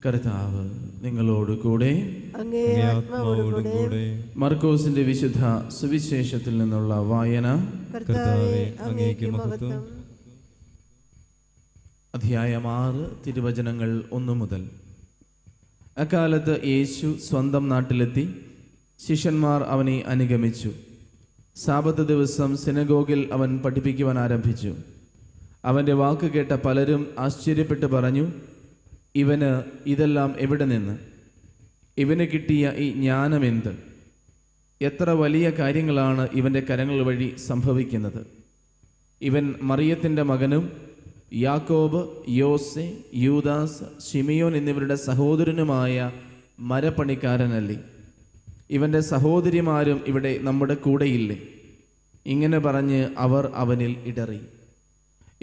കർത്താവ് നിങ്ങളോട് കൂടെ. മർക്കോസിന്റെ വിശുദ്ധ സുവിശേഷത്തിൽ നിന്നുള്ള വായന. അധ്യായം 6, തിരുവചനങ്ങൾ 1 മുതൽ. അക്കാലത്ത് യേശു സ്വന്തം നാട്ടിലെത്തി. ശിഷ്യന്മാർ അവനെ അനുഗമിച്ചു. സാബത്ത് ദിവസം സിനഗോഗിൽ അവൻ പഠിപ്പിക്കുവാൻ ആരംഭിച്ചു. അവൻ്റെ വാക്ക് കേട്ട പലരും ആശ്ചര്യപ്പെട്ട് പറഞ്ഞു, ഇവന് ഇതെല്ലാം എവിടെ നിന്ന്? ഇവന് കിട്ടിയ ഈ ജ്ഞാനമെന്ത്? എത്ര വലിയ കാര്യങ്ങളാണ് ഇവൻ്റെ കരങ്ങൾ വഴി സംഭവിക്കുന്നത്. ഇവൻ മറിയത്തിൻ്റെ മകനും യാക്കോബ്, യോസെ, യൂദാസ്, ശിമിയോൻ എന്നിവരുടെ സഹോദരനുമായ മരപ്പണിക്കാരനല്ലേ? ഇവൻ്റെ സഹോദരിമാരും ഇവിടെ നമ്മുടെ കൂടെയില്ലേ? ഇങ്ങനെ പറഞ്ഞ് അവർ അവനിൽ ഇടറി.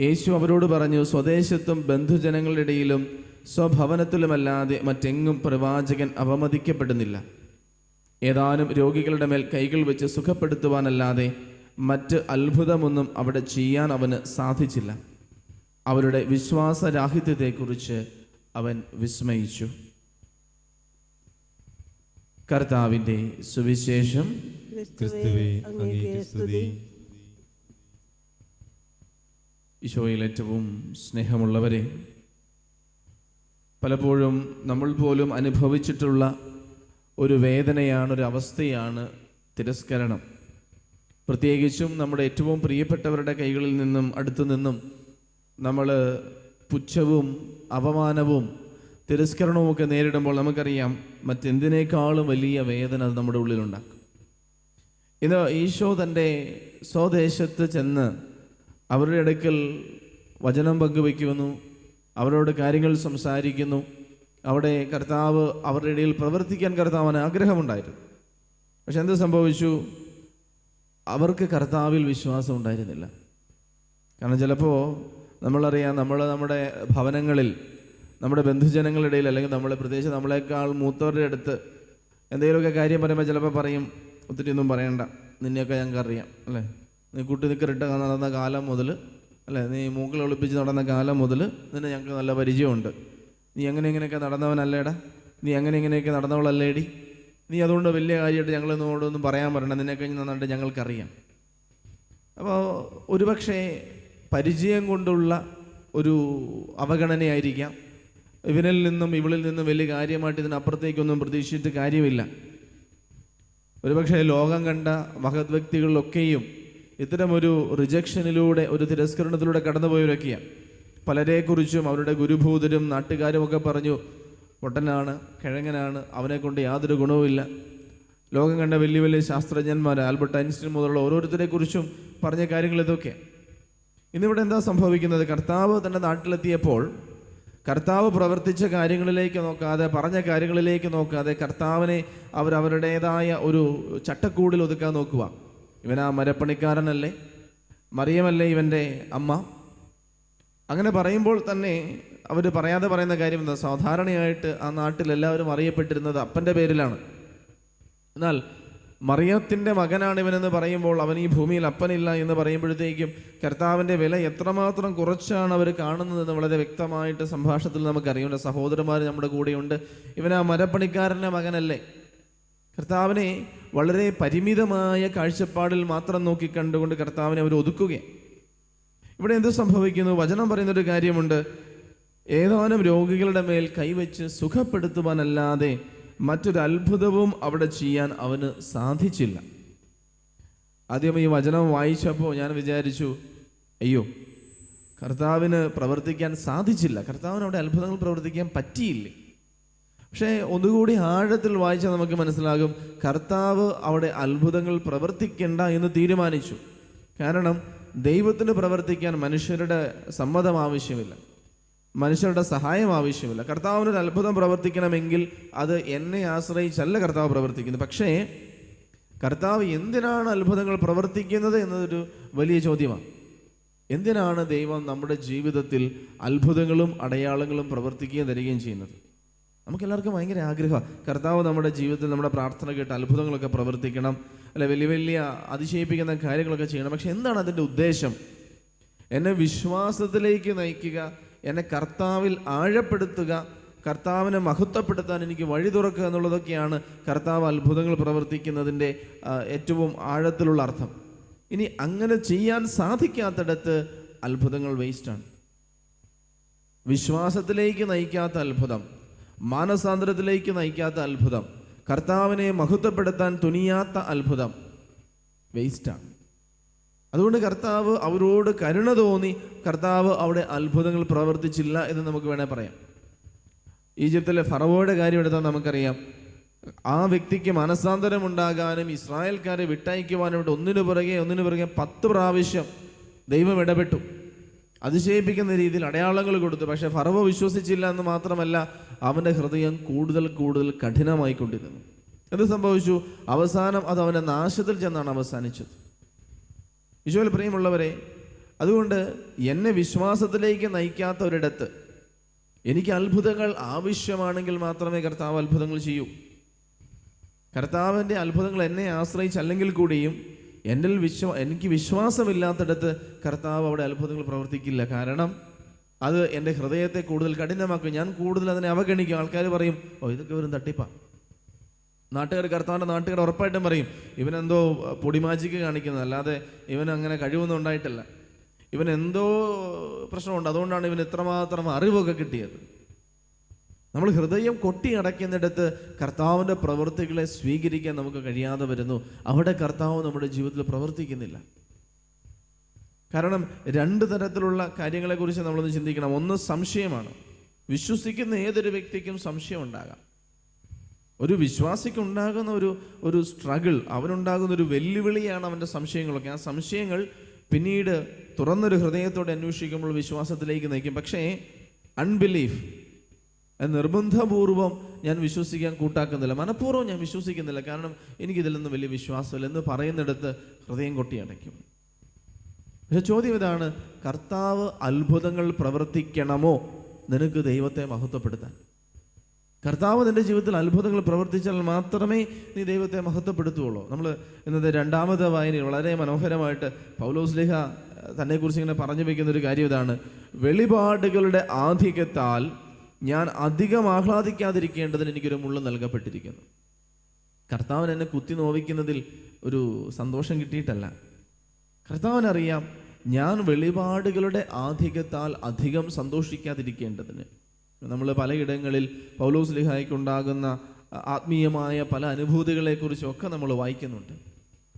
യേശു അവരോട് പറഞ്ഞു, സ്വദേശത്തും ബന്ധുജനങ്ങളുടെ ഇടയിലും സ്വഭവനത്തിലുമല്ലാതെ മറ്റെങ്ങും പ്രവാചകൻ അവമതിക്കപ്പെടുന്നില്ല. ഏതാനും രോഗികളുടെ മേൽ കൈകൾ വെച്ച് സുഖപ്പെടുത്തുവാനല്ലാതെ മറ്റ് അത്ഭുതമൊന്നും അവിടെ ചെയ്യാൻ അവന് സാധിച്ചില്ല. അവരുടെ വിശ്വാസരാഹിത്യത്തെക്കുറിച്ച് അവൻ വിസ്മയിച്ചു. കർത്താവിൻ്റെ സുവിശേഷം. ഈശോയിൽ ഏറ്റവും സ്നേഹമുള്ളവരെ, പലപ്പോഴും നമ്മൾ പോലും അനുഭവിച്ചിട്ടുള്ള ഒരു വേദനയാണ്, ഒരു അവസ്ഥയാണ് തിരസ്കരണം. പ്രത്യേകിച്ചും നമ്മുടെ ഏറ്റവും പ്രിയപ്പെട്ടവരുടെ കൈകളിൽ നിന്നും അടുത്തു നിന്നും നമ്മൾ പുച്ഛവും അപമാനവും തിരസ്കരണവും ഒക്കെ നേരിടുമ്പോൾ നമുക്കറിയാം മറ്റെന്തിനേക്കാളും വലിയ വേദന അത് നമ്മുടെ ഉള്ളിലുണ്ടാക്കും. ഇന്ന് ഈശോ തൻ്റെ സ്വദേശത്ത് ചെന്ന് അവരുടെ അടുക്കൽ വചനം പങ്കുവയ്ക്കുന്നു, അവരോട് കാര്യങ്ങൾ സംസാരിക്കുന്നു. അവിടെ കർത്താവ് അവരുടെ ഇടയിൽ പ്രവർത്തിക്കാൻ കർത്താവിന് ആഗ്രഹമുണ്ടായിരുന്നു. പക്ഷെ എന്ത് സംഭവിച്ചു? അവർക്ക് കർത്താവിൽ വിശ്വാസം ഉണ്ടായിരുന്നില്ല. കാരണം ചിലപ്പോൾ നമ്മളറിയാം, നമ്മുടെ ഭവനങ്ങളിൽ, നമ്മുടെ ബന്ധുജനങ്ങളുടെ ഇടയിൽ, അല്ലെങ്കിൽ പ്രത്യേകിച്ച് നമ്മളെക്കാൾ മൂത്തവരുടെ അടുത്ത് എന്തെങ്കിലുമൊക്കെ കാര്യം പറയുമ്പോൾ ചിലപ്പോൾ പറയും, ഒത്തിരി ഒന്നും പറയണ്ട, നിന്നെയൊക്കെ ഞങ്ങൾക്ക് അറിയാം, അല്ലേ? നീ കുട്ടി നിക്കറിട്ട് നടന്ന കാലം മുതൽ, അല്ലേ, നീ മൂക്കിൽ ഒളിപ്പിച്ച് നടന്ന കാലം മുതൽ നിന്നെ ഞങ്ങൾക്ക് നല്ല പരിചയമുണ്ട്. നീ എങ്ങനെയൊക്കെ നടന്നവനല്ലേടാ, നീ എങ്ങനെയൊക്കെ നടന്നവളല്ലേടി, നീ അതുകൊണ്ട് വലിയ കാര്യമായിട്ട് ഞങ്ങളൊന്നും പറയാൻ പറയണ്ട, നിന്നെ കഴിഞ്ഞ് നന്നായിട്ട് ഞങ്ങൾക്കറിയാം. അപ്പോൾ ഒരുപക്ഷെ പരിചയം കൊണ്ടുള്ള ഒരു അവഗണനയായിരിക്കാം. ഇവനിൽ നിന്നും ഇവളിൽ നിന്നും വലിയ കാര്യമായിട്ട് ഇതിനപ്പുറത്തേക്കൊന്നും പ്രതീക്ഷിച്ചിട്ട് കാര്യമില്ല. ഒരുപക്ഷെ ലോകം കണ്ട മഹത് വ്യക്തികളിലൊക്കെയും ഇത്തരമൊരു റിജക്ഷനിലൂടെ, ഒരു തിരസ്കരണത്തിലൂടെ കടന്നുപോയവരൊക്കെയാണ്. പലരെക്കുറിച്ചും അവരുടെ ഗുരുഭൂതരും നാട്ടുകാരും ഒക്കെ പറഞ്ഞു, പൊട്ടനാണ്, കിഴങ്ങനാണ്, അവനെക്കൊണ്ട് യാതൊരു ഗുണവുമില്ല. ലോകം കണ്ട വലിയ വലിയ ശാസ്ത്രജ്ഞന്മാർ, ആൽബർട്ട് ഐൻസ്റ്റീൻ മുതലുള്ള ഓരോരുത്തരെക്കുറിച്ചും പറഞ്ഞ കാര്യങ്ങൾ ഇതൊക്കെ. ഇന്നിവിടെ എന്താ സംഭവിക്കുന്നത്? കർത്താവ് തൻ്റെ നാട്ടിലെത്തിയപ്പോൾ കർത്താവ് പ്രവർത്തിച്ച കാര്യങ്ങളിലേക്ക് നോക്കാതെ, പറഞ്ഞ കാര്യങ്ങളിലേക്ക് നോക്കാതെ, കർത്താവിനെ അവരുടേതായ ഒരു ചട്ടക്കൂടിൽ ഒതുക്കാൻ നോക്കുക. ഇവനാ മരപ്പണിക്കാരനല്ലേ? മറിയമല്ലേ ഇവൻ്റെ അമ്മ? അങ്ങനെ പറയുമ്പോൾ തന്നെ അവർ പറയാതെ പറയുന്ന കാര്യം എന്താ? സാധാരണയായിട്ട് ആ നാട്ടിൽ എല്ലാവരും അറിയപ്പെട്ടിരുന്നത് അപ്പൻ്റെ പേരിലാണ്. എന്നാൽ മറിയത്തിൻ്റെ മകനാണ് ഇവനെന്ന് പറയുമ്പോൾ, അവൻ ഈ ഭൂമിയിൽ അപ്പനില്ല എന്ന് പറയുമ്പോഴത്തേക്കും കർത്താവിൻ്റെ വില എത്രമാത്രം കുറച്ചാണ് അവർ കാണുന്നതെന്ന് വളരെ വ്യക്തമായിട്ട് സംഭാഷണത്തിൽ നമുക്കറിയുന്നുണ്ട്. സഹോദരന്മാർ നമ്മുടെ കൂടെയുണ്ട്. ഇവനാ മരപ്പണിക്കാരൻ്റെ മകനല്ലേ? കർത്താവിനെ വളരെ പരിമിതമായ കാഴ്ചപ്പാടിൽ മാത്രം നോക്കി കണ്ടുകൊണ്ട് കർത്താവിനെ അവർ ഒതുക്കുകയാണ്. ഇവിടെ എന്ത് സംഭവിക്കുന്നു? വചനം പറയുന്നൊരു കാര്യമുണ്ട്, ഏതാനും രോഗികളുടെ മേൽ കൈവച്ച് സുഖപ്പെടുത്തുവാനല്ലാതെ മറ്റൊരു അത്ഭുതവും അവിടെ ചെയ്യാൻ അവന് സാധിച്ചില്ല. ആദ്യം ഈ വചനം വായിച്ചപ്പോൾ ഞാൻ വിചാരിച്ചു, അയ്യോ, കർത്താവിന് പ്രവർത്തിക്കാൻ സാധിച്ചില്ല, കർത്താവിന് അവിടെ അത്ഭുതങ്ങൾ പ്രവർത്തിക്കാൻ പറ്റിയില്ലേ? പക്ഷേ ഒന്നുകൂടി ആഴത്തിൽ വായിച്ചാൽ നമുക്ക് മനസ്സിലാകും, കർത്താവ് അവിടെ അത്ഭുതങ്ങൾ പ്രവർത്തിക്കേണ്ട എന്ന് തീരുമാനിച്ചു. കാരണം ദൈവത്തിന് പ്രവർത്തിക്കാൻ മനുഷ്യരുടെ സമ്മതം ആവശ്യമില്ല, മനുഷ്യരുടെ സഹായം ആവശ്യമില്ല. കർത്താവിനൊരു അത്ഭുതം പ്രവർത്തിക്കണമെങ്കിൽ അത് എന്നെ ആശ്രയിച്ചല്ല കർത്താവ് പ്രവർത്തിക്കുന്നത്. പക്ഷേ കർത്താവ് എന്തിനാണ് അത്ഭുതങ്ങൾ പ്രവർത്തിക്കുന്നത് എന്നതൊരു വലിയ ചോദ്യമാണ്. എന്തിനാണ് ദൈവം നമ്മുടെ ജീവിതത്തിൽ അത്ഭുതങ്ങളും അടയാളങ്ങളും പ്രവർത്തിക്കുകയും തരികയും ചെയ്യുന്നത്? നമുക്കെല്ലാവർക്കും ഭയങ്കര ആഗ്രഹമാണ് കർത്താവ് നമ്മുടെ ജീവിതത്തിൽ നമ്മുടെ പ്രാർത്ഥന കേട്ട് അത്ഭുതങ്ങളൊക്കെ പ്രവർത്തിക്കണം, അല്ലെ, വലിയ വലിയ അതിശയിപ്പിക്കുന്ന കാര്യങ്ങളൊക്കെ ചെയ്യണം. പക്ഷെ എന്താണ് അതിൻ്റെ ഉദ്ദേശം? എന്നെ വിശ്വാസത്തിലേക്ക് നയിക്കുക, എന്നെ കർത്താവിൽ ആഴപ്പെടുത്തുക, കർത്താവിനെ മഹത്വപ്പെടുത്താൻ എനിക്ക് വഴി തുറക്കുക എന്നുള്ളതൊക്കെയാണ് കർത്താവ് അത്ഭുതങ്ങൾ പ്രവർത്തിക്കുന്നതിൻ്റെ ഏറ്റവും ആഴത്തിലുള്ള അർത്ഥം. ഇനി അങ്ങനെ ചെയ്യാൻ സാധിക്കാത്തിടത്ത് അത്ഭുതങ്ങൾ വേസ്റ്റാണ്. വിശ്വാസത്തിലേക്ക് നയിക്കാത്ത അത്ഭുതം, മാനസാന്തരത്തിലേക്ക് നയിക്കാത്ത അത്ഭുതം, കർത്താവിനെ മഹത്വപ്പെടുത്താൻ തുനിയാത്ത അത്ഭുതം വേസ്റ്റാണ്. അതുകൊണ്ട് കർത്താവ് അവരോട് കരുണ തോന്നി കർത്താവ് അവിടെ അത്ഭുതങ്ങൾ പ്രവർത്തിച്ചില്ല എന്ന് നമുക്ക് വേണേൽ പറയാം. ഈജിപ്തിലെ ഫറവോയുടെ കാര്യം എടുത്താൽ നമുക്കറിയാം. ആ വ്യക്തിക്ക് മനസാന്തരം ഉണ്ടാകാനും ഇസ്രായേൽക്കാരെ വിട്ടയക്കുവാനും വേണ്ടി ഒന്നിനു പുറകെ 10 പ്രാവശ്യം ദൈവം ഇടപെട്ടു. അതിശയിപ്പിക്കുന്ന രീതിയിൽ അടയാളങ്ങൾ കൊടുത്തു. പക്ഷെ ഫറവോ വിശ്വസിച്ചില്ല എന്ന് മാത്രമല്ല, അവൻ്റെ ഹൃദയം കൂടുതൽ കഠിനമായിക്കൊണ്ടിരുന്നു. എന്ത് സംഭവിച്ചു? അവസാനം അത് അവൻ്റെ നാശത്തിൽ ചെന്നാണ് അവസാനിച്ചത്. ഈശോയിൽ പ്രിയമുള്ളവരെ, അതുകൊണ്ട് എന്നെ വിശ്വാസത്തിലേക്ക് നയിക്കാത്ത ഒരിടത്ത് എനിക്ക് അത്ഭുതങ്ങൾ ആവശ്യമാണെങ്കിൽ മാത്രമേ കർത്താവ് അത്ഭുതങ്ങൾ ചെയ്യൂ. കർത്താവിൻ്റെ അത്ഭുതങ്ങൾ എന്നെ ആശ്രയിച്ചല്ലെങ്കിൽ കൂടിയും എനിക്ക് വിശ്വാസമില്ലാത്തിടത്ത് കർത്താവ് അവിടെ അത്ഭുതങ്ങൾ പ്രവർത്തിക്കില്ല. കാരണം അത് എൻ്റെ ഹൃദയത്തെ കൂടുതൽ കഠിനമാക്കും. ഞാൻ കൂടുതൽ അതിനെ അവഗണിക്കും. ആൾക്കാർ പറയും, ഇതൊക്കെ ഒരു തട്ടിപ്പാ. കർത്താവിൻ്റെ നാട്ടുകാർ ഉറപ്പായിട്ടും പറയും, ഇവനെന്തോ പൊടിമാജിക്ക് കാണിക്കുന്നത്, അല്ലാതെ ഇവൻ അങ്ങനെ കഴിവൊന്നും ഉണ്ടായിട്ടില്ല, ഇവൻ എന്തോ പ്രശ്നമുണ്ട്, അതുകൊണ്ടാണ് ഇവൻ ഇത്രമാത്രം അറിവൊക്കെ കിട്ടിയത്. നമ്മൾ ഹൃദയം കൊട്ടി അടയ്ക്കുന്നിടത്ത് കർത്താവിൻ്റെ പ്രവൃത്തികളെ സ്വീകരിക്കാൻ നമുക്ക് കഴിയാതെ വരുന്നു. അവിടെ കർത്താവ് നമ്മുടെ ജീവിതത്തിൽ പ്രവർത്തിക്കുന്നില്ല. കാരണം 2 തരത്തിലുള്ള കാര്യങ്ങളെക്കുറിച്ച് നമ്മളൊന്ന് ചിന്തിക്കണം. ഒന്ന് സംശയമാണ്. വിശ്വസിക്കുന്ന ഏതൊരു വ്യക്തിക്കും സംശയം ഉണ്ടാകാം. ഒരു വിശ്വാസിക്ക് ഉണ്ടാകുന്ന ഒരു സ്ട്രഗിൾ, അവനുണ്ടാകുന്ന ഒരു വെല്ലുവിളിയാണ് അവൻ്റെ സംശയങ്ങളൊക്കെ. ആ സംശയങ്ങൾ പിന്നീട് തുറന്നൊരു ഹൃദയത്തോടെ അന്വേഷിക്കുമ്പോൾ വിശ്വാസത്തിലേക്ക് നയിക്കും. പക്ഷേ അൺബിലീഫ്, നിർബന്ധപൂർവം ഞാൻ വിശ്വസിക്കാൻ കൂട്ടാക്കുന്നില്ല, മനഃപൂർവ്വം ഞാൻ വിശ്വസിക്കുന്നില്ല, കാരണം എനിക്കിതിലൊന്നും വലിയ വിശ്വാസമില്ല എന്ന് പറയുന്നിടത്ത് ഹൃദയം കൊട്ടി അടയ്ക്കും. പക്ഷെ ചോദ്യം ഇതാണ്, കർത്താവ് അത്ഭുതങ്ങൾ പ്രവർത്തിക്കണമോ നിനക്ക് ദൈവത്തെ മഹത്വപ്പെടുത്താൻ? കർത്താവ് നിന്റെ ജീവിതത്തിൽ അത്ഭുതങ്ങൾ പ്രവർത്തിച്ചാൽ മാത്രമേ നീ ദൈവത്തെ മഹത്വപ്പെടുത്തുകയുള്ളൂ. നമ്മൾ ഇന്നത്തെ 2ാമത്തെ വായനയിൽ വളരെ മനോഹരമായിട്ട് പൗലോസ്ലീഹ തന്നെക്കുറിച്ച് ഇങ്ങനെ പറഞ്ഞു വയ്ക്കുന്ന ഒരു കാര്യം ഇതാണ്: വെളിപാടുകളുടെ ആധിക്യത്താൽ ഞാൻ അധികം ആഹ്ലാദിക്കാതിരിക്കേണ്ടതിന് എനിക്കൊരു മുള്ള് നൽകപ്പെട്ടിരിക്കുന്നു. കർത്താവിന് എന്നെ കുത്തി നോവിക്കുന്നതിൽ ഒരു സന്തോഷം കിട്ടിയിട്ടല്ല. കർത്താവിനറിയാം ഞാൻ വെളിപാടുകളുടെ ആധിക്യത്താൽ അധികം സന്തോഷിക്കാതിരിക്കേണ്ടതിന്. നമ്മൾ പലയിടങ്ങളിൽ പൗലോസ്ലീഹായ്ക്കുണ്ടാകുന്ന ആത്മീയമായ പല അനുഭൂതികളെക്കുറിച്ചൊക്കെ നമ്മൾ വായിക്കുന്നുണ്ട്.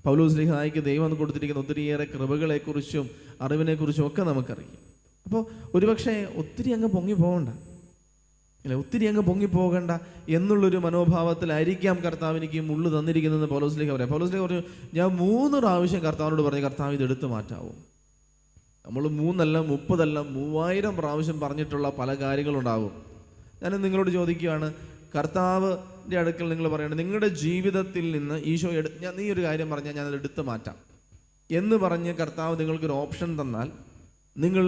പൗലോസ്ലീഹായ്ക്ക് ദൈവം കൊടുത്തിരിക്കുന്ന ഒത്തിരിയേറെ കൃപകളെക്കുറിച്ചും അറിവിനെക്കുറിച്ചും ഒക്കെ നമുക്കറിയാം. അപ്പോൾ ഒരുപക്ഷെ ഒത്തിരി അങ്ങ് പൊങ്ങിപ്പോകണ്ട എന്നുള്ളൊരു മനോഭാവത്തിലായിരിക്കാം കർത്താവ് എനിക്ക് മുള്ളു തന്നിരിക്കുന്നതെന്ന് പൗലോസ്ലീഹ പറയാം. പൗലോസ്ലീഹ പറഞ്ഞു, ഞാൻ 3 പ്രാവശ്യം കർത്താവിനോട് പറഞ്ഞു, കർത്താവ് ഇത് എടുത്തു മാറ്റാവോ? നമ്മൾ 3 അല്ല 30 അല്ല 3000 പ്രാവശ്യം പറഞ്ഞിട്ടുള്ള പല കാര്യങ്ങളുണ്ടാകും. ഞാൻ നിങ്ങളോട് ചോദിക്കുകയാണ്, കർത്താവിൻ്റെ അടുക്കൽ നിങ്ങൾ പറയണം, നിങ്ങളുടെ ജീവിതത്തിൽ നിന്ന് ഈശോ നീ ഒരു കാര്യം പറഞ്ഞാൽ ഞാനത് എടുത്തു മാറ്റാം എന്ന് പറഞ്ഞ് കർത്താവ് നിങ്ങൾക്കൊരു ഓപ്ഷൻ തന്നാൽ നിങ്ങൾ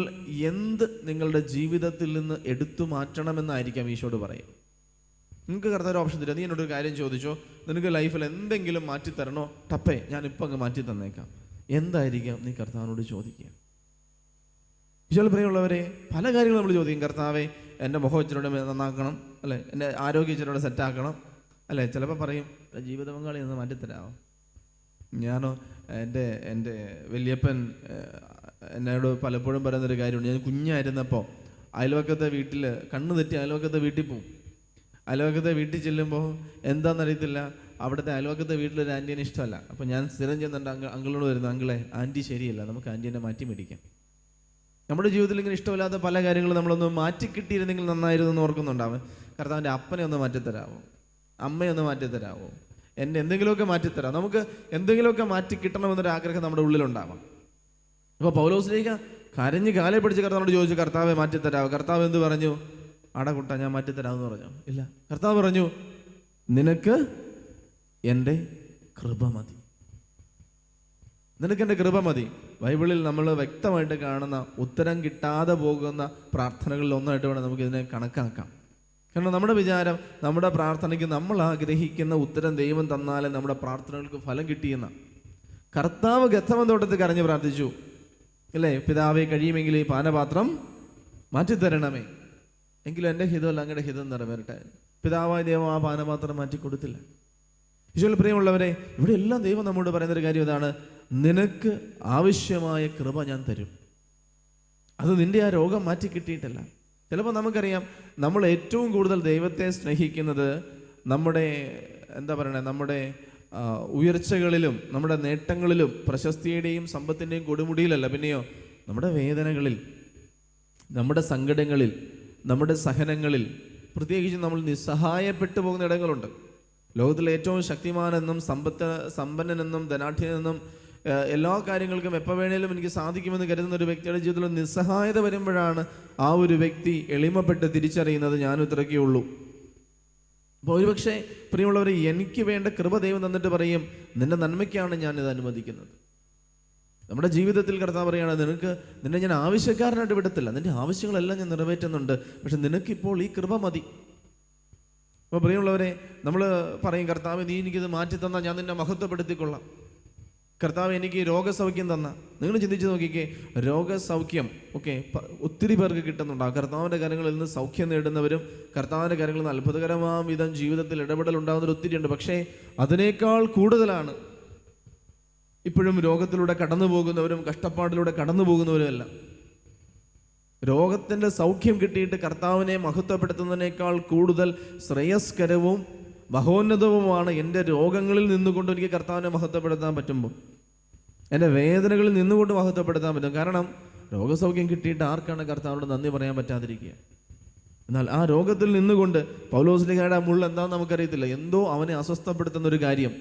നിങ്ങളുടെ ജീവിതത്തിൽ നിന്ന് എടുത്തു മാറ്റണമെന്നായിരിക്കാം ഈശോട് പറയും. നിങ്ങൾക്ക് കർത്താവ് ഒരു ഓപ്ഷൻ തരാം. നീ എന്നോടൊരു കാര്യം ചോദിച്ചോ, നിനക്ക് ലൈഫിൽ എന്തെങ്കിലും മാറ്റിത്തരണോ? ടപ്പേ, ഞാനിപ്പോൾ അങ്ങ് മാറ്റി തന്നേക്കാം. എന്തായിരിക്കാം നീ കർത്താവിനോട് ചോദിക്കുക? ഈശോയിൽ പ്രിയമുള്ളവരെ, പല കാര്യങ്ങളും നമ്മൾ ചോദിക്കും. കർത്താവെ, എൻ്റെ മുഖം ഇച്ചിരിയുടെ നന്നാക്കണം, അല്ലേ, എൻ്റെ ആരോഗ്യം ഇച്ചിരിയുടെ സെറ്റാക്കണം, അല്ലേ. ചിലപ്പോൾ പറയും, ജീവിത പങ്കാളി ഒന്ന് മാറ്റിത്തരാമോ? ഞാനോ എൻ്റെ വലിയപ്പൻ എന്നോട് പലപ്പോഴും പറയുന്നൊരു കാര്യമുണ്ട്. ഞാൻ കുഞ്ഞായിരുന്നപ്പോൾ അയൽവക്കത്തെ വീട്ടിൽ കണ്ണ് തെറ്റി അയൽവക്കത്തെ വീട്ടിൽ പോവും. അയൽവക്കത്തെ വീട്ടിൽ ചെല്ലുമ്പോൾ എന്താണെന്നറിയത്തില്ല, അവിടുത്തെ അയൽവക്കത്തെ വീട്ടിലൊരു ആൻറ്റീനെ ഇഷ്ടമല്ല. അപ്പോൾ ഞാൻ സ്ഥിരം ചെയ്യുന്നുണ്ട്, അങ്കിളിനോട് വരുന്നു, അങ്കിളെ ആൻറ്റി ശരിയല്ല, നമുക്ക് ആൻറ്റീനെ മാറ്റി മേടിക്കാം. നമ്മുടെ ജീവിതത്തിൽ ഇങ്ങനെ ഇഷ്ടമില്ലാത്ത പല കാര്യങ്ങളും നമ്മളൊന്ന് മാറ്റി കിട്ടിയിരുന്നെങ്കിൽ നന്നായിരുന്നു എന്ന് ഓർക്കുന്നുണ്ടാവും. കർത്താവിൻ്റെ അപ്പനെ ഒന്ന് മാറ്റിത്തരാമോ? അമ്മയൊന്ന് മാറ്റിത്തരാമോ? എൻ്റെ എന്തെങ്കിലുമൊക്കെ മാറ്റിത്തരാം. നമുക്ക് എന്തെങ്കിലുമൊക്കെ മാറ്റി കിട്ടണമെന്നൊരു ആഗ്രഹം നമ്മുടെ ഉള്ളിലുണ്ടാവാം. അപ്പോൾ പൗലോസ്ലീഹ കരഞ്ഞ് കാലെ പിടിച്ച് കർത്താവിനോട് ചോദിച്ചു, കർത്താവെ മാറ്റിത്തരാമോ? കർത്താവ് എന്ത് പറഞ്ഞു? അടകുട്ട, ഞാൻ മാറ്റിത്തരാമെന്ന് പറഞ്ഞു. ഇല്ല, കർത്താവ് പറഞ്ഞു, നിനക്ക് എൻ്റെ കൃപ മതി, നിനക്കെൻ്റെ കൃപ മതി. ബൈബിളിൽ നമ്മൾ വ്യക്തമായിട്ട് കാണുന്ന ഉത്തരം കിട്ടാതെ പോകുന്ന പ്രാർത്ഥനകളിൽ ഒന്നായിട്ട് വേണം നമുക്കിതിനെ കണക്കാക്കാം. കാരണം നമ്മുടെ വിചാരം നമ്മുടെ പ്രാർത്ഥനയ്ക്ക് നമ്മൾ ആഗ്രഹിക്കുന്ന ഉത്തരം ദൈവം തന്നാലേ നമ്മുടെ പ്രാർത്ഥനകൾക്ക് ഫലം കിട്ടിയെന്ന. കർത്താവ് ഗെത്സമനേ കരഞ്ഞ് പ്രാർത്ഥിച്ചു, അല്ലേ? പിതാവേ, കഴിയുമെങ്കിൽ ഈ പാനപാത്രം മാറ്റിത്തരണമേ. എങ്കിലും എൻ്റെ ഹിതമല്ല അങ്ങയുടെ ഹിതം നിറവേറട്ടെ. പിതാവായ ദൈവം ആ പാനപാത്രം മാറ്റി കൊടുത്തില്ല. ഈശോയിൽ പ്രിയമുള്ളവരെ, ഇവിടെ എല്ലാം ദൈവം നമ്മോട് പറയുന്നൊരു കാര്യം ഇതാണ്: നിനക്ക് ആവശ്യമായ കൃപ ഞാൻ തരും. അത് നിന്റെ ആ രോഗം മാറ്റി കിട്ടിയിട്ടല്ല. ചിലപ്പോൾ നമുക്കറിയാം, നമ്മൾ ഏറ്റവും കൂടുതൽ ദൈവത്തെ സ്നേഹിക്കുന്നത് നമ്മുടെ നമ്മുടെ ഉയർച്ചകളിലും നമ്മുടെ നേട്ടങ്ങളിലും പ്രശസ്തിയുടെയും സമ്പത്തിൻ്റെയും കൊടുമുടിയിലല്ല, പിന്നെയോ നമ്മുടെ വേദനകളിൽ, നമ്മുടെ സങ്കടങ്ങളിൽ, നമ്മുടെ സഹനങ്ങളിൽ. പ്രത്യേകിച്ച് നമ്മൾ നിസ്സഹായപ്പെട്ടു പോകുന്ന ഇടങ്ങളുണ്ട്. ലോകത്തിലെ ഏറ്റവും ശക്തിമാനെന്നും സമ്പന്നനെന്നും ധനാഠ്യനെന്നും എല്ലാ കാര്യങ്ങൾക്കും എപ്പോൾ വേണേലും എനിക്ക് സാധിക്കുമെന്ന് കരുതുന്ന ഒരു വ്യക്തിയുടെ ജീവിതത്തിൽ നിസ്സഹായത വരുമ്പോഴാണ് ആ ഒരു വ്യക്തി എളിമപ്പെട്ട് തിരിച്ചറിയുന്നത് ഞാനും ഇത്രയൊക്കെ ഉള്ളൂ. അപ്പോൾ ഒരുപക്ഷെ പ്രിയമുള്ളവർ, എനിക്ക് വേണ്ട കൃപ ദൈവം തന്നിട്ട് പറയും, നിന്റെ നന്മയ്ക്കാണ് ഞാനിത് അനുവദിക്കുന്നത്. നമ്മുടെ ജീവിതത്തിൽ കർത്താവ് പറയുകയാണ്, നിന്നെ ഞാൻ ആവശ്യക്കാരനായിട്ട് വിടത്തില്ല, നിന്റെ ആവശ്യങ്ങളെല്ലാം ഞാൻ നിറവേറ്റുന്നുണ്ട്, പക്ഷെ നിനക്കിപ്പോൾ ഈ കൃപ മതി. അപ്പോൾ പ്രിയമുള്ളവരെ, നമ്മൾ പറയും, കർത്താവ് നീ എനിക്കിത് മാറ്റി തന്നാൽ ഞാൻ നിന്നെ മഹത്വപ്പെടുത്തിക്കൊള്ളാം. കർത്താവ് എനിക്ക് രോഗസൗഖ്യം തന്ന. നിങ്ങൾ ചിന്തിച്ച് നോക്കിക്കേ, രോഗസൗഖ്യം ഒത്തിരി പേർക്ക് കിട്ടുന്നുണ്ടാകും. കർത്താവിൻ്റെ കാര്യങ്ങളിൽ നിന്ന് സൗഖ്യം നേടുന്നവരും കർത്താവിൻ്റെ കാര്യങ്ങളിൽ നിന്ന് അത്ഭുതകരമായ വിധം ജീവിതത്തിൽ ഇടപെടൽ ഉണ്ടാകുന്നവർ ഒത്തിരി ഉണ്ട്. പക്ഷേ അതിനേക്കാൾ കൂടുതലാണ് ഇപ്പോഴും രോഗത്തിലൂടെ കടന്നു പോകുന്നവരും കഷ്ടപ്പാടിലൂടെ കടന്നു പോകുന്നവരുമല്ല. രോഗത്തിൻ്റെ സൗഖ്യം കിട്ടിയിട്ട് കർത്താവിനെ മഹത്വപ്പെടുത്തുന്നതിനേക്കാൾ കൂടുതൽ ശ്രേയസ്കരവും മഹോന്നതവുമാണ് എൻ്റെ രോഗങ്ങളിൽ നിന്നുകൊണ്ട് എനിക്ക് കർത്താവിനെ മഹത്വപ്പെടുത്താൻ പറ്റുമ്പോൾ, എൻ്റെ വേദനകളിൽ നിന്നുകൊണ്ട് മഹത്വപ്പെടുത്താൻ പറ്റും. കാരണം രോഗസൗഖ്യം കിട്ടിയിട്ട് ആർക്കാണ് കർത്താവിനോട് നന്ദി പറയാൻ പറ്റാതിരിക്കുക? എന്നാൽ ആ രോഗത്തിൽ നിന്നുകൊണ്ട് പൗലോസ്ലീഹയുടെ ആ മുള്ള എന്താണെന്ന് നമുക്കറിയത്തില്ല. എന്തോ അവനെ അസ്വസ്ഥപ്പെടുത്തുന്ന ഒരു കാര്യം.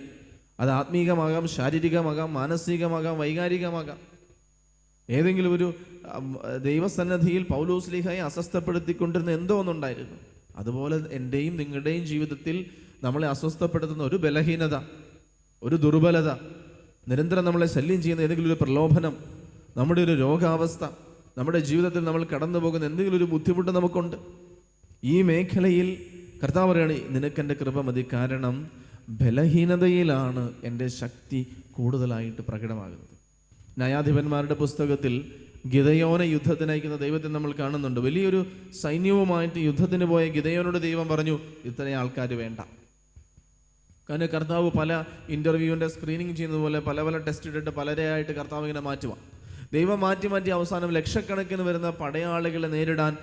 അത് ആത്മീകമാകാം, ശാരീരികമാകാം, മാനസികമാകാം, വൈകാരികമാകാം. ഏതെങ്കിലും ഒരു ദൈവസന്നിധിയിൽ പൗലോസ്ലീഹയെ അസ്വസ്ഥപ്പെടുത്തിക്കൊണ്ടിരുന്ന എന്തോ ഒന്നുണ്ടായിരുന്നു. അതുപോലെ എൻ്റെയും നിങ്ങളുടെയും ജീവിതത്തിൽ നമ്മളെ അസ്വസ്ഥപ്പെടുത്തുന്ന ഒരു ബലഹീനത, ഒരു ദുർബലത, നിരന്തരം നമ്മളെ ശല്യം ചെയ്യുന്ന ഏതെങ്കിലും ഒരു പ്രലോഭനം, നമ്മുടെ ഒരു രോഗാവസ്ഥ, നമ്മുടെ ജീവിതത്തിൽ നമ്മൾ കടന്നു പോകുന്ന എന്തെങ്കിലും ഒരു ബുദ്ധിമുട്ട് നമുക്കുണ്ട്. ഈ മേഖലയിൽ കർത്താവ് പറയുകയാണ്, നിനക്കെൻ്റെ കൃപ മതി. കാരണം ബലഹീനതയിലാണ് എൻ്റെ ശക്തി കൂടുതലായിട്ട് പ്രകടമാകുന്നത്. ന്യായാധിപന്മാരുടെ പുസ്തകത്തിൽ ഗിദെയോനെ യുദ്ധത്തിന് അയക്കുന്ന ദൈവത്തെ നമ്മൾ കാണുന്നുണ്ട്. വലിയൊരു സൈന്യവുമായിട്ട് യുദ്ധത്തിന് പോയ ഗിദെയോനോട് ദൈവം പറഞ്ഞു, ഇത്രയും ആൾക്കാർ വേണ്ട. കാരണം കർത്താവ് പല ഇൻ്റർവ്യൂവിൻ്റെ സ്ക്രീനിങ് ചെയ്യുന്നത് പോലെ പല ടെസ്റ്റ് ഇട്ടിട്ട് പലരെയായിട്ട് കർത്താവ് ഇങ്ങനെ മാറ്റുക. ദൈവം മാറ്റി അവസാനം ലക്ഷക്കണക്കിന് വരുന്ന പടയാളികളെ നേരിടാൻ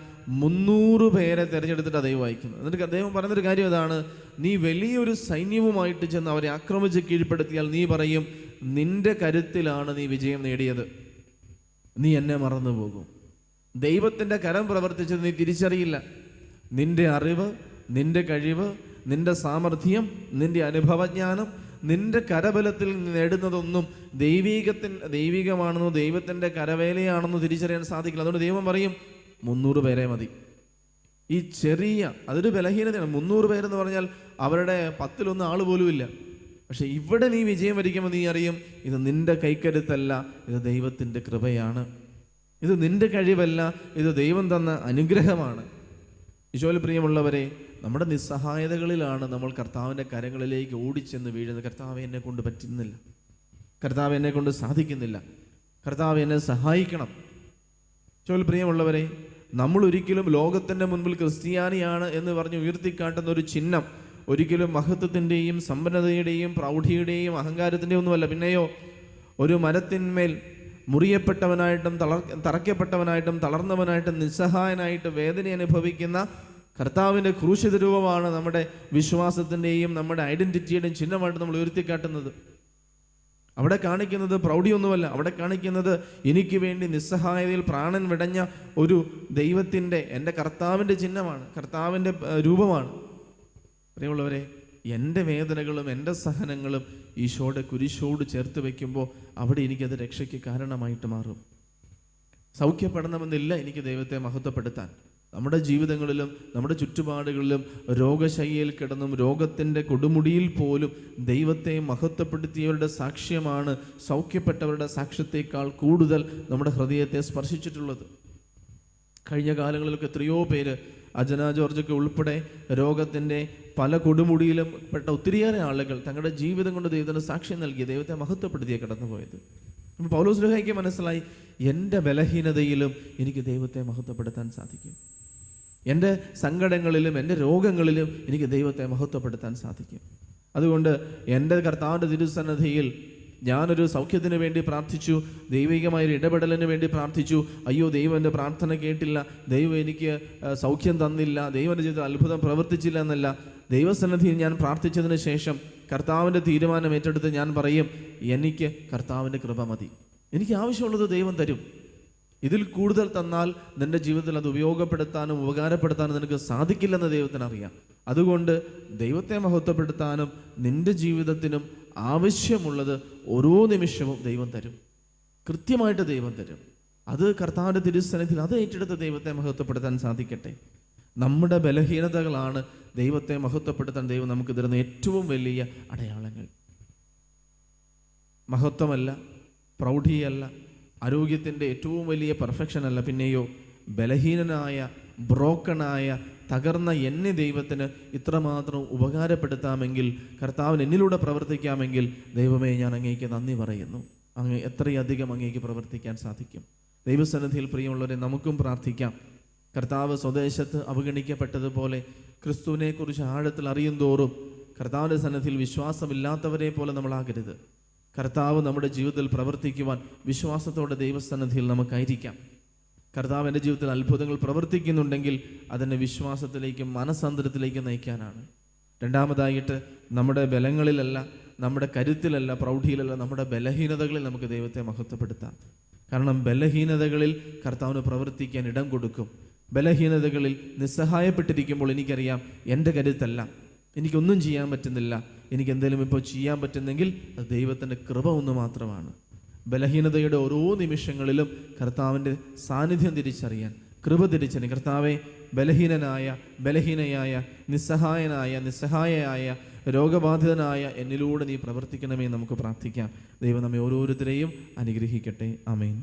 300 പേരെ തിരഞ്ഞെടുത്തിട്ട് ദൈവം അയക്കുന്നത്. എന്നിട്ട് ദൈവം പറയുന്നൊരു കാര്യം ഇതാണ്: നീ വലിയൊരു സൈന്യവുമായിട്ട് ചെന്ന് അവരെ ആക്രമിച്ച് കീഴ്പ്പെടുത്തിയാൽ നീ പറയും, നിന്റെ കരുത്തിലാണ് നീ വിജയം നേടിയത്, നീ എന്നെ മറന്നു പോകും. ദൈവത്തിൻ്റെ കരം പ്രവർത്തിച്ചത് നീ തിരിച്ചറിയില്ല. നിന്റെ അറിവ്, നിന്റെ കഴിവ്, നിന്റെ സാമർഥ്യം, നിന്റെ അനുഭവജ്ഞാനം, നിന്റെ കരബലത്തിൽ നേടുന്നതൊന്നും ദൈവികമാണെന്നോ ദൈവത്തിൻ്റെ കരവേലയാണെന്നോ തിരിച്ചറിയാൻ സാധിക്കില്ല. അതുകൊണ്ട് ദൈവം പറയും, 300 പേരെ മതി. ഈ അതൊരു ബലഹീനതയാണ്. 300 പേരെന്ന് പറഞ്ഞാൽ അവരുടെ 10-1 ആൾ പോലും ഇല്ല. പക്ഷെ ഇവിടെ നീ വിജയം വരിക്കുമ്പോൾ നീ അറിയും, ഇത് നിന്റെ കൈക്കരുത്തല്ല, ഇത് ദൈവത്തിൻ്റെ കൃപയാണ്. ഇത് നിന്റെ കഴിവല്ല, ഇത് ദൈവം തന്ന അനുഗ്രഹമാണ്. ഈശോയിൽ പ്രിയമുള്ളവരെ, നമ്മുടെ നിസ്സഹായതകളിലാണ് നമ്മൾ കർത്താവിൻ്റെ കരങ്ങളിലേക്ക് ഓടിച്ചെന്ന് വീഴുന്നത്. കർത്താവ് എന്നെ കൊണ്ട് പറ്റുന്നില്ല, കർത്താവ് എന്നെ കൊണ്ട് സാധിക്കുന്നില്ല, കർത്താവ് എന്നെ സഹായിക്കണം. ഈശോയിൽ പ്രിയമുള്ളവരെ, നമ്മൾ ഒരിക്കലും ലോകത്തിൻ്റെ മുൻപിൽ ക്രിസ്ത്യാനിയാണ് എന്ന് പറഞ്ഞ് ഉയർത്തിക്കാട്ടുന്ന ഒരു ചിഹ്നം ഒരിക്കലും മഹത്വത്തിൻ്റെയും സമ്പന്നതയുടെയും പ്രൗഢിയുടെയും അഹങ്കാരത്തിൻ്റെയും ഒന്നുമല്ല. പിന്നെയോ ഒരു മരത്തിന്മേൽ മുറിയപ്പെട്ടവനായിട്ടും തറയ്ക്കപ്പെട്ടവനായിട്ടും തളർന്നവനായിട്ടും നിസ്സഹായനായിട്ട് വേദന അനുഭവിക്കുന്ന കർത്താവിൻ്റെ ക്രൂശിത രൂപമാണ് നമ്മുടെ വിശ്വാസത്തിൻ്റെയും നമ്മുടെ ഐഡൻറ്റിറ്റിയുടെയും ചിഹ്നമായിട്ട് നമ്മൾ ഉയർത്തിക്കാട്ടുന്നത്. അവിടെ കാണിക്കുന്നത് പ്രൗഢിയൊന്നുമല്ല, അവിടെ കാണിക്കുന്നത് എനിക്ക് വേണ്ടി നിസ്സഹായതയിൽ പ്രാണൻ വിടഞ്ഞ ഒരു ദൈവത്തിൻ്റെ, എൻ്റെ കർത്താവിൻ്റെ ചിഹ്നമാണ്, കർത്താവിൻ്റെ രൂപമാണ്. പ്രിയമുള്ളവരെ, എൻ്റെ വേദനകളും എൻ്റെ സഹനങ്ങളും ഈശോയുടെ കുരിശോട് ചേർത്ത് വയ്ക്കുമ്പോൾ അവിടെ എനിക്കത് രക്ഷയ്ക്ക് കാരണമായിട്ട് മാറും. സൗഖ്യപ്പെടണമെന്നില്ല എനിക്ക് ദൈവത്തെ മഹത്വപ്പെടുത്താൻ. നമ്മുടെ ജീവിതങ്ങളിലും നമ്മുടെ ചുറ്റുപാടുകളിലും രോഗശയ്യയിൽ കിടന്നും രോഗത്തിൻ്റെ കൊടുമുടിയിൽ പോലും ദൈവത്തെ മഹത്വപ്പെടുത്തിയവരുടെ സാക്ഷ്യമാണ് സൗഖ്യപ്പെട്ടവരുടെ സാക്ഷ്യത്തെക്കാൾ കൂടുതൽ നമ്മുടെ ഹൃദയത്തെ സ്പർശിച്ചിട്ടുള്ളത്. കഴിഞ്ഞ കാലങ്ങളിലൊക്കെ എത്രയോ പേര്, അജന ജോർജൊക്കെ ഉൾപ്പെടെ രോഗത്തിൻ്റെ പല കൊടുമുടിയിലും പെട്ട ഒത്തിരിയേറെ ആളുകൾ തങ്ങളുടെ ജീവിതം കൊണ്ട് ദൈവത്തിന് സാക്ഷ്യം നൽകി ദൈവത്തെ മഹത്വപ്പെടുത്തിയ കടന്നുപോയത്. പൗലോസ്ലീഹായ്ക്ക് മനസ്സിലായി, എൻ്റെ ബലഹീനതയിലും എനിക്ക് ദൈവത്തെ മഹത്വപ്പെടുത്താൻ സാധിക്കും. എൻ്റെ സങ്കടങ്ങളിലും എൻ്റെ രോഗങ്ങളിലും എനിക്ക് ദൈവത്തെ മഹത്വപ്പെടുത്താൻ സാധിക്കും. അതുകൊണ്ട് എൻ്റെ കർത്താവിൻ്റെ തിരുസന്നിധിയിൽ ഞാനൊരു സൗഖ്യത്തിന് വേണ്ടി പ്രാർത്ഥിച്ചു, ദൈവികമായൊരു ഇടപെടലിന് വേണ്ടി പ്രാർത്ഥിച്ചു. അയ്യോ, ദൈവം എൻ്റെ പ്രാർത്ഥന കേട്ടില്ല, ദൈവം എനിക്ക് സൗഖ്യം തന്നില്ല, ദൈവം എൻ്റെ ജീവിതത്തിൽ അത്ഭുതം പ്രവർത്തിച്ചില്ല എന്നല്ല. ദൈവസന്നിധിയിൽ ഞാൻ പ്രാർത്ഥിച്ചതിന് ശേഷം കർത്താവിൻ്റെ തീരുമാനം ഏറ്റെടുത്ത് ഞാൻ പറയും, എനിക്ക് കർത്താവിൻ്റെ കൃപ മതി, എനിക്ക് ആവശ്യമുള്ളത് ദൈവം തരും. ഇതിൽ കൂടുതൽ തന്നാൽ നിൻ്റെ ജീവിതത്തിൽ അത് ഉപയോഗപ്പെടുത്താനും ഉപകാരപ്പെടുത്താനും നിനക്ക് സാധിക്കില്ലെന്ന് ദൈവത്തിന് അറിയാം. അതുകൊണ്ട് ദൈവത്തെ മഹത്വപ്പെടുത്താനും നിൻ്റെ ജീവിതത്തിനും ആവശ്യമുള്ളത് ഓരോ നിമിഷവും ദൈവം തരും, കൃത്യമായിട്ട് ദൈവം തരും. അത് കർത്താവിൻ്റെ തിരുസന്നിധിയിൽ അത് ഏറ്റെടുത്ത് ദൈവത്തെ മഹത്വപ്പെടുത്താൻ സാധിക്കട്ടെ. നമ്മുടെ ബലഹീനതകളാണ് ദൈവത്തെ മഹത്വപ്പെടുത്താൻ ദൈവം നമുക്ക് തരുന്ന ഏറ്റവും വലിയ അടയാളങ്ങൾ. മഹത്വമല്ല, പ്രൗഢിയല്ല, ആരോഗ്യത്തിൻ്റെ ഏറ്റവും വലിയ പെർഫെക്ഷൻ അല്ല, പിന്നെയോ ബലഹീനനായ, ബ്രോക്കണായ, തകർന്ന എന്നെ ദൈവത്തിന് ഇത്രമാത്രം ഉപകാരപ്പെടുത്താമെങ്കിൽ, കർത്താവിന് എന്നിലൂടെ പ്രവർത്തിക്കാമെങ്കിൽ, ദൈവമേ ഞാൻ അങ്ങേക്ക് നന്ദി പറയുന്നു. അങ്ങ് എത്രയധികം അങ്ങേക്ക് പ്രവർത്തിക്കാൻ സാധിക്കും. ദൈവസന്നിധിയിൽ പ്രിയമുള്ളവരെ, നമുക്കും പ്രാർത്ഥിക്കാം. കർത്താവ് സ്വദേശത്ത് അവഗണിക്കപ്പെട്ടതുപോലെ ക്രിസ്തുവിനെക്കുറിച്ച് ആഴത്തിൽ അറിയും തോറും കർത്താവിൻ്റെ സന്നിധിയിൽ വിശ്വാസമില്ലാത്തവരെ പോലെ നമ്മളാകരുത്. കർത്താവ് നമ്മുടെ ജീവിതത്തിൽ പ്രവർത്തിക്കുവാൻ വിശ്വാസത്തോടെ ദൈവസന്നിധിയിൽ നമുക്കായിരിക്കാം. കർത്താവ് എൻ്റെ ജീവിതത്തിൽ അത്ഭുതങ്ങൾ പ്രവർത്തിക്കുന്നുണ്ടെങ്കിൽ അതിനെ വിശ്വാസത്തിലേക്കും മനസ്സാന്തരത്തിലേക്കും നയിക്കാനാണ്. രണ്ടാമതായിട്ട്, നമ്മുടെ ബലങ്ങളിലല്ല, നമ്മുടെ കരുത്തിലല്ല, പ്രൗഢിയിലല്ല, നമ്മുടെ ബലഹീനതകളിൽ നമുക്ക് ദൈവത്തെ മഹത്വപ്പെടുത്താം. കാരണം ബലഹീനതകളിൽ കർത്താവിന് പ്രവർത്തിക്കാൻ ഇടം കൊടുക്കും. ബലഹീനതകളിൽ നിസ്സഹായപ്പെട്ടിരിക്കുമ്പോൾ എനിക്കറിയാം എൻ്റെ കരുത്തല്ല, എനിക്കൊന്നും ചെയ്യാൻ പറ്റുന്നില്ല, എനിക്ക് എന്തെങ്കിലും ഇപ്പോൾ ചെയ്യാൻ പറ്റുന്നെങ്കിൽ അത് ദൈവത്തിൻ്റെ കൃപ ഒന്ന് മാത്രമാണ്. ബലഹീനതയുടെ ഓരോ നിമിഷങ്ങളിലും കർത്താവിൻ്റെ സാന്നിധ്യം തിരിച്ചറിയാൻ, കൃപ തിരിച്ചറിയാൻ, കർത്താവെ ബലഹീനയായ, നിസ്സഹായയായ, രോഗബാധിതനായ എന്നിലൂടെ നീ പ്രവർത്തിക്കണമേ നമുക്ക് പ്രാർത്ഥിക്കാം. ദൈവം നമ്മെ ഓരോരുത്തരെയും അനുഗ്രഹിക്കട്ടെ. ആമേൻ.